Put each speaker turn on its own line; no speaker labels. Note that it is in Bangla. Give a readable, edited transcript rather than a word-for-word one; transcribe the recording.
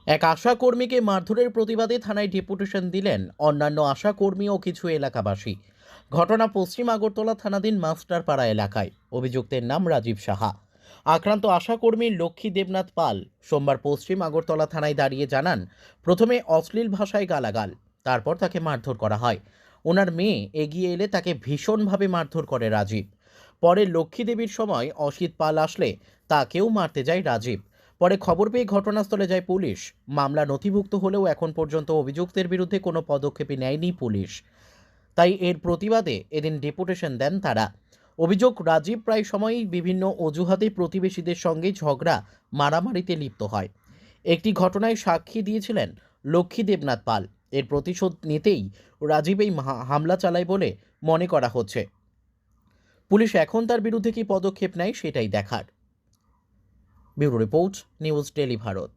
এক আশাকর্মীকে মারধরের প্রতিবাদে থানায় ডেপুটেশন দিলেন অন্যান্য আশাকর্মী ও কিছু এলাকাবাসী। ঘটনা পশ্চিম আগরতলা থানাধীন মাস্টারপাড়া এলাকায়। অভিযুক্তের নাম রাজীব সাহা। আক্রান্ত আশাকর্মী লক্ষ্মী দেবনাথ পাল সোমবার পশ্চিম আগরতলা থানায় দাঁড়িয়ে জানান, প্রথমে অশ্লীল ভাষায় গালাগাল, তারপর তাকে মারধর করা হয়। ওনার মেয়ে এগিয়ে এলে তাকে ভীষণভাবে মারধর করে রাজীব। পরে লক্ষ্মী দেবীর সময় অসিত পাল আসলে তাকেও মারতে যায় রাজীব। পরে খবর পেয়ে ঘটনাস্থলে যায় পুলিশ। মামলা নথিভুক্ত হলেও এখন পর্যন্ত অভিযুক্তের বিরুদ্ধে কোনো পদক্ষেপই নেয়নি পুলিশ। তাই এর প্রতিবাদে এদিন ডেপুটেশন দেন তারা। অভিযোগ, রাজীব প্রায় সময়ই বিভিন্ন অজুহাতে প্রতিবেশীদের সঙ্গে ঝগড়া মারামারিতে লিপ্ত হয়। একটি ঘটনায় সাক্ষী দিয়েছিলেন লক্ষ্মী দেবনাথ পাল। এর প্রতিশোধ নিতেই রাজীব এই হামলা চালায় বলে মনে করা হচ্ছে। পুলিশ এখন তার বিরুদ্ধে কি পদক্ষেপ নেয় সেটাই দেখার। Bureau report, news daily Bharat.